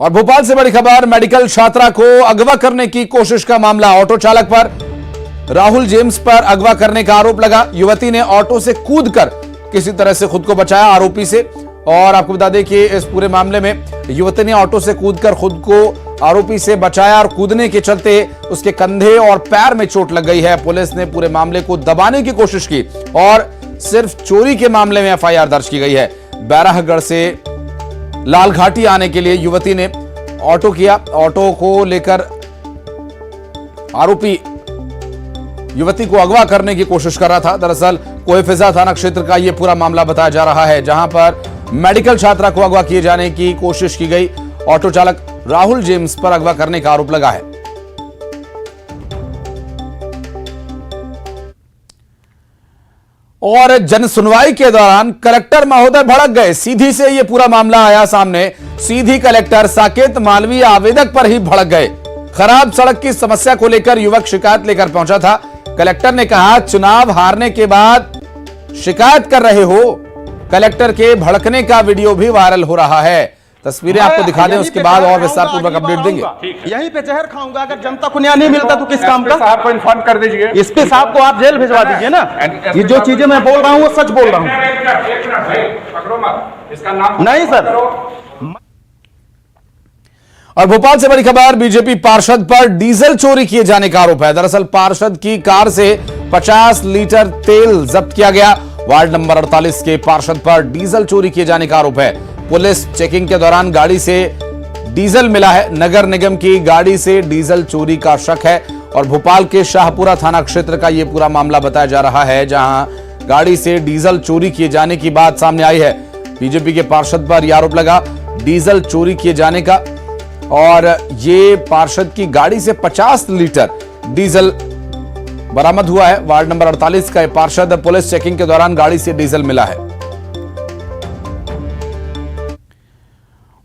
और भोपाल से बड़ी खबर, मेडिकल छात्रा को अगवा करने की कोशिश का मामला। ऑटो चालक पर राहुल जेम्स पर अगवा करने का आरोप लगा। युवती ने ऑटो से कूदकर किसी तरह से खुद को बचाया आरोपी से। और आपको बता दें कि इस पूरे मामले में युवती ने ऑटो से कूदकर खुद को आरोपी से बचाया और कूदने के चलते उसके कंधे और पैर में चोट लग गई है। पुलिस ने पूरे मामले को दबाने की कोशिश की और सिर्फ चोरी के मामले में एफआईआर दर्ज की गई है। बैराहगढ़ से लालघाटी आने के लिए युवती ने ऑटो किया। ऑटो को लेकर आरोपी युवती को अगवा करने की कोशिश कर रहा था। दरअसल कोएफिजा थाना क्षेत्र का यह पूरा मामला बताया जा रहा है, जहां पर मेडिकल छात्रा को अगवा किए जाने की कोशिश की गई। ऑटो चालक राहुल जेम्स पर अगवा करने का आरोप लगा है। और जन सुनवाई के दौरान कलेक्टर महोदय भड़क गए। सीधी से यह पूरा मामला आया सामने। सीधी कलेक्टर साकेत मालवीय आवेदक पर ही भड़क गए। खराब सड़क की समस्या को लेकर युवक शिकायत लेकर पहुंचा था। कलेक्टर ने कहा, चुनाव हारने के बाद शिकायत कर रहे हो। कलेक्टर के भड़कने का वीडियो भी वायरल हो रहा है। तस्वीरें आपको दिखा दें, उसके बाद और विस्तार पूर्वक अपडेट देंगे। यहीं पे जहर खाऊंगा। अगर जनता को न्याय नहीं मिलता तो किस काम का? साहब को इन्फॉर्म कर दीजिए। एसपी साहब को आप जेल भिजवा दीजिए ना। ये जो चीजें मैं बोल रहा हूँ वो सच बोल रहा हूँ। इसका नाम नहीं सर। और भोपाल से बड़ी खबर, बीजेपी पार्षद पर डीजल चोरी किए जाने का आरोप है। दरअसल पार्षद की कार से 50 लीटर तेल जब्त किया गया। वार्ड नंबर 48 के पार्षद पर डीजल चोरी किए जाने का आरोप है। पुलिस चेकिंग के दौरान गाड़ी से डीजल मिला है। नगर निगम की गाड़ी से डीजल चोरी का शक है। और भोपाल के शाहपुरा थाना क्षेत्र का यह पूरा मामला बताया जा रहा है, जहां गाड़ी से डीजल चोरी किए जाने की बात सामने आई है। बीजेपी के पार्षद पर यह आरोप लगा डीजल चोरी किए जाने का। और ये पार्षद की गाड़ी से 50 लीटर डीजल बरामद हुआ है। वार्ड नंबर 48 का पार्षद, पुलिस चेकिंग के दौरान गाड़ी से डीजल मिला है।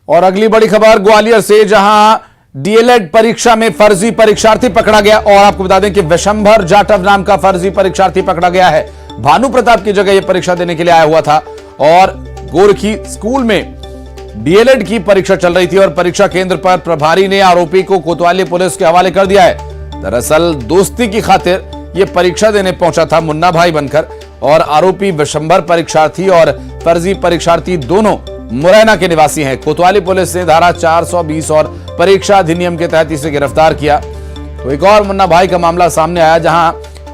और अगली बड़ी खबर ग्वालियर से, जहां डीएलएड परीक्षा में फर्जी परीक्षार्थी पकड़ा गया। और आपको बता दें कि विशंभर जाटव नाम का फर्जी परीक्षार्थी पकड़ा गया है। भानु प्रताप की जगह यह परीक्षा देने के लिए आया हुआ था। और गोरखी स्कूल में डीएलएड की परीक्षा चल रही थी और परीक्षा केंद्र पर प्रभारी ने आरोपी को कोतवाली पुलिस के हवाले कर दिया है। दरअसल दोस्ती की खातिर यह परीक्षा देने पहुंचा था मुन्ना भाई बनकर। और आरोपी विशंभर परीक्षार्थी और फर्जी परीक्षार्थी दोनों मुरैना के निवासी हैं। कोतवाली पुलिस ने धारा 420 और परीक्षा अधिनियम के तहत इसे गिरफ्तार किया। तो एक और मुन्ना भाई का मामला सामने आया, जहां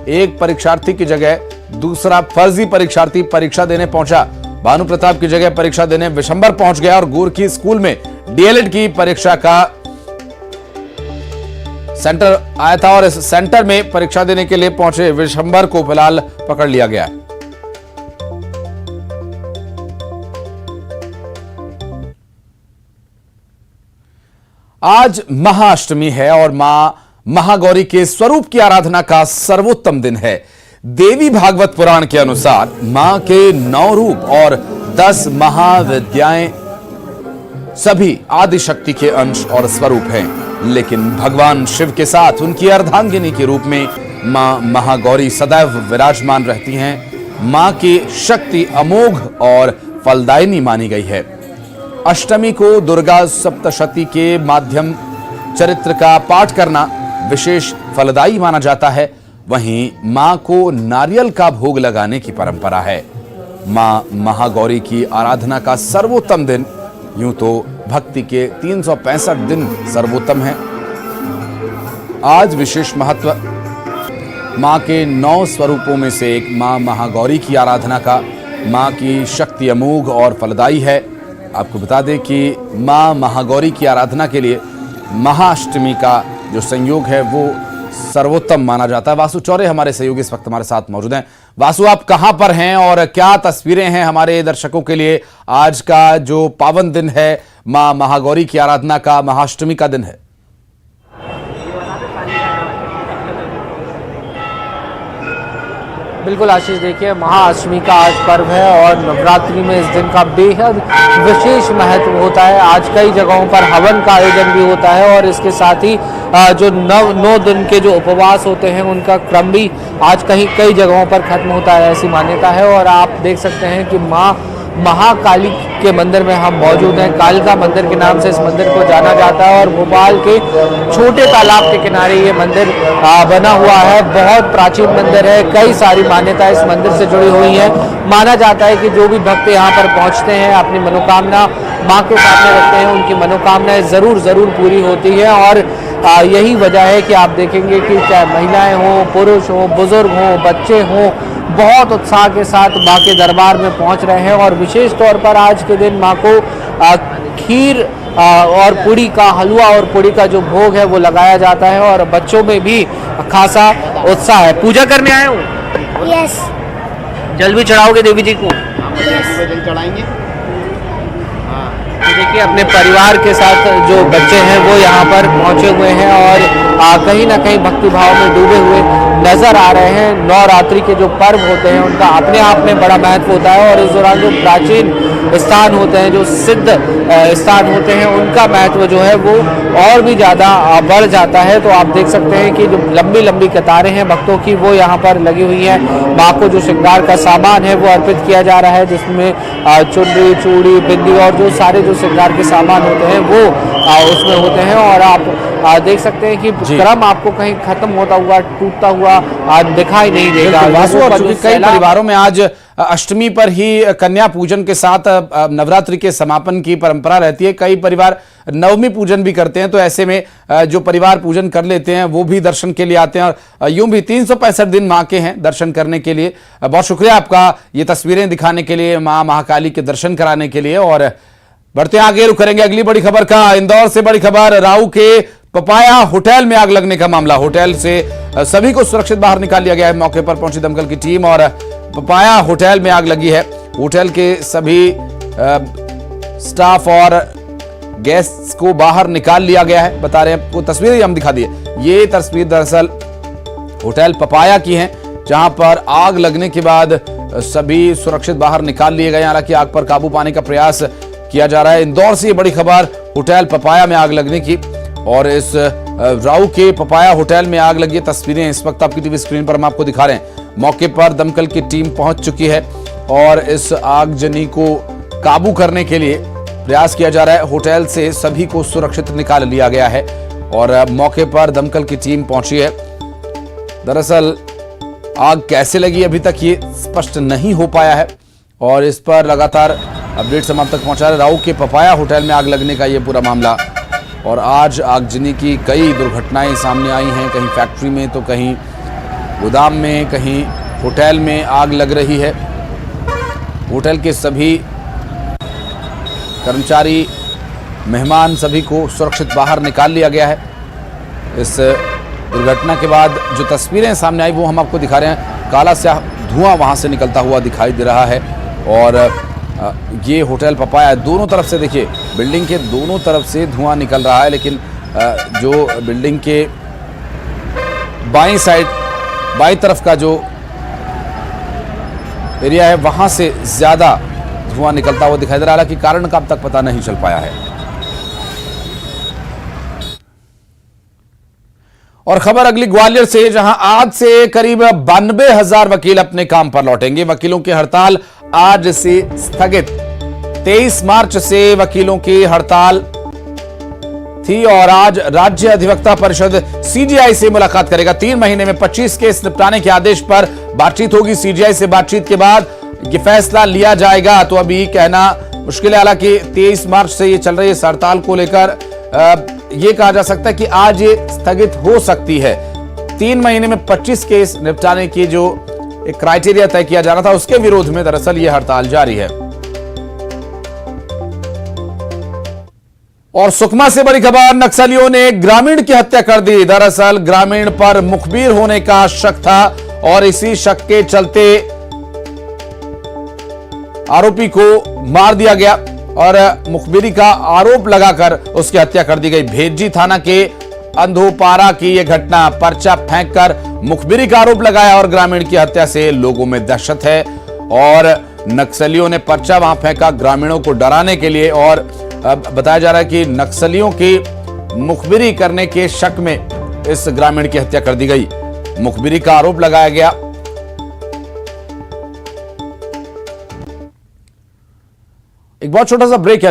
एक परीक्षार्थी की जगह दूसरा फर्जी परीक्षार्थी परीक्षा देने पहुंचा। भानु प्रताप की जगह परीक्षा देने विशंभर पहुंच गया और गोरखी स्कूल में डीएलएड की परीक्षा का सेंटर आया था। और इस सेंटर में परीक्षा देने के लिए पहुंचे विशंभर को फिलहाल पकड़ लिया गया है। आज महाअष्टमी है और मां महागौरी के स्वरूप की आराधना का सर्वोत्तम दिन है। देवी भागवत पुराण के अनुसार मां के 9 रूप और 10 महाविद्याएं सभी आदिशक्ति के अंश और स्वरूप हैं। लेकिन भगवान शिव के साथ उनकी अर्धांगिनी के रूप में मां महागौरी सदैव विराजमान रहती हैं। मां की शक्ति अमोघ और फलदायिनी मानी गई है। अष्टमी को दुर्गा सप्तशती के माध्यम चरित्र का पाठ करना विशेष फलदायी माना जाता है। वहीं मां को नारियल का भोग लगाने की परंपरा है। मां महागौरी की आराधना का सर्वोत्तम दिन, यूं तो भक्ति के 365 दिन सर्वोत्तम है। आज विशेष महत्व मां के 9 स्वरूपों में से एक मां महागौरी की आराधना का। मां की शक्ति अमोघ और फलदायी है। आपको बता दें कि मां महागौरी की आराधना के लिए महाअष्टमी का जो संयोग है वो सर्वोत्तम माना जाता है। वासु चौरे हमारे सहयोगी इस वक्त हमारे साथ मौजूद हैं। वासु, आप कहां पर हैं और क्या तस्वीरें हैं हमारे दर्शकों के लिए? आज का जो पावन दिन है, मां महागौरी की आराधना का, महाअष्टमी का दिन है। बिल्कुल आशीष, देखिए महाअष्टमी का आज पर्व है और नवरात्रि में इस दिन का बेहद विशेष महत्व होता है। आज कई जगहों पर हवन का आयोजन भी होता है और इसके साथ ही जो 9 दिन के जो उपवास होते हैं उनका क्रम भी आज कई जगहों पर खत्म होता है, ऐसी मान्यता है। और आप देख सकते हैं कि माँ महाकाली के मंदिर में हम मौजूद हैं। कालिका मंदिर के नाम से इस मंदिर को जाना जाता है और भोपाल के छोटे तालाब के किनारे ये मंदिर बना हुआ है। बहुत प्राचीन मंदिर है, कई सारी मान्यताएं इस मंदिर से जुड़ी हुई हैं। माना जाता है कि जो भी भक्त यहाँ पर पहुँचते हैं, अपनी मनोकामना माँ के सामने रखते हैं, उनकी मनोकामनाएं ज़रूर पूरी होती है। और यही वजह है कि आप देखेंगे कि चाहे महिलाएं हों, पुरुष हों, बुजुर्ग हों, बच्चे हों, बहुत उत्साह के साथ माँ के दरबार में पहुँच रहे हैं। और विशेष तौर पर आज के दिन माँ को खीर और पूड़ी का हलवा और पूड़ी का जो भोग है वो लगाया जाता है और बच्चों में भी खासा उत्साह है। पूजा करने आए हो? यस। जल भी चढ़ाओगे देवी जी को? जल चढ़ाएंगे। तो देखिए अपने परिवार के साथ जो बच्चे हैं वो यहाँ पर पहुँचे हुए हैं और कहीं ना कहीं भक्ति भाव में डूबे हुए नजर आ रहे हैं। नवरात्रि के जो पर्व होते हैं उनका अपने आप में बड़ा महत्व होता है और इस दौरान जो प्राचीन स्थान होते हैं, जो सिद्ध स्थान होते हैं, उनका महत्व जो है वो और भी ज़्यादा बढ़ जाता है। तो आप देख सकते हैं कि जो लंबी लंबी कतारें हैं भक्तों की वो यहाँ पर लगी हुई हैं। माँ को जो श्रृंगार का सामान है वो अर्पित किया जा रहा है, जिसमें चुनरी, चूड़ी, बिंदी और जो सारे जो श्रृंगार के सामान होते हैं वो उसमें होते हैं। और आप देख सकते हैं कि क्रम आपको कहीं खत्म होता हुआ, टूटता हुआ दिखाई नहीं देगा। वासु, और चूंकि कई परिवारों में आज अष्टमी पर ही कन्या पूजन के साथ नवरात्रि के समापन की परंपरा रहती है। कई परिवार नवमी पूजन भी करते हैं, तो ऐसे में जो परिवार पूजन कर लेते हैं वो भी दर्शन के लिए आते हैं। और यूं भी 365 दिन माँ के हैं दर्शन करने के लिए। बहुत शुक्रिया आपका ये तस्वीरें दिखाने के लिए, माँ महाकाली के दर्शन कराने के लिए। और बढ़ते आगे, रुक करेंगे अगली बड़ी खबर का। इंदौर से बड़ी खबर, राऊ के पपाया होटल में आग लगने का मामला। होटल से सभी को सुरक्षित बाहर निकाल लिया गया है। मौके पर पहुंची दमकल की टीम और पपाया होटल में आग लगी है। होटल के सभी स्टाफ और गेस्ट्स को बाहर निकाल लिया गया है। बता रहे हैं आपको, तस्वीरें हम दिखा दिए। ये तस्वीर दरअसल होटल पपाया की है, जहां पर आग लगने के बाद सभी सुरक्षित बाहर निकाल लिए गए। हालांकि आग पर काबू पाने का प्रयास किया जा रहा है। इंदौर से ये बड़ी खबर, होटल पपाया में आग लगने की। और इस राऊ के पपाया होटल में आग लगी। तस्वीरें इस वक्त आपकी टीवी स्क्रीन पर हम आपको दिखा रहे हैं। मौके पर दमकल की टीम पहुंच चुकी है और इस आगजनी को काबू करने के लिए प्रयास किया जा रहा है। होटल से सभी को सुरक्षित निकाल लिया गया है और मौके पर दमकल की टीम पहुंची है। दरअसल आग कैसे लगी अभी तक ये स्पष्ट नहीं हो पाया है और इस पर लगातार अपडेट्स हम आप तक पहुंचा रहे। राऊ के पपाया होटल में आग लगने का ये पूरा मामला। और आज आगजनी की कई दुर्घटनाएं सामने आई हैं, कहीं फैक्ट्री में तो कहीं गोदाम में, कहीं होटल में आग लग रही है। होटल के सभी कर्मचारी, मेहमान, सभी को सुरक्षित बाहर निकाल लिया गया है। इस दुर्घटना के बाद जो तस्वीरें सामने आई वो हम आपको दिखा रहे हैं। काला स्याह धुआं वहां से निकलता हुआ दिखाई दे रहा है और ये होटल पपाया दोनों तरफ से, देखिए बिल्डिंग के दोनों तरफ से धुआं निकल रहा है, लेकिन जो बिल्डिंग के बाईं साइड, बाईं तरफ का जो एरिया है वहां से ज्यादा धुआं निकलता हुआ दिखाई दे रहा है। हालांकि कारण का अब तक पता नहीं चल पाया है। और खबर अगली ग्वालियर से, जहां आज से करीब 92,000 वकील अपने काम पर लौटेंगे। वकीलों की हड़ताल आज से स्थगित। 23 मार्च से वकीलों की हड़ताल थी और आज राज्य अधिवक्ता परिषद सीजीआई से मुलाकात करेगा। 3 महीने में 25 केस निपटाने के आदेश पर बातचीत होगी। सीजीआई से बातचीत के बाद ये फैसला लिया जाएगा। तो अभी कहना मुश्किल है। हालांकि 23 मार्च से ये चल रही है हड़ताल को लेकर ये कहा जा सकता है कि आज ये स्थगित हो सकती है। 3 महीने में 25 केस निपटाने की जो एक क्राइटेरिया तय किया जा रहा था, उसके विरोध में दरअसल ये हड़ताल जारी है। और सुकमा से बड़ी खबर, नक्सलियों ने ग्रामीण की हत्या कर दी। दरअसल ग्रामीण पर मुखबिर होने का शक था और इसी शक के चलते आरोपी को मार दिया गया और मुखबिरी का आरोप लगाकर उसकी हत्या कर दी गई। भेज्जी थाना के अंधोपारा की यह घटना, पर्चा फेंककर मुखबिरी का आरोप लगाया और ग्रामीण की हत्या से लोगों में दहशत है। और नक्सलियों ने पर्चा वहां फेंका ग्रामीणों को डराने के लिए। और बताया जा रहा है कि नक्सलियों की मुखबिरी करने के शक में इस ग्रामीण की हत्या कर दी गई। मुखबिरी का आरोप लगाया गया। एक बहुत छोटा सा ब्रेक है।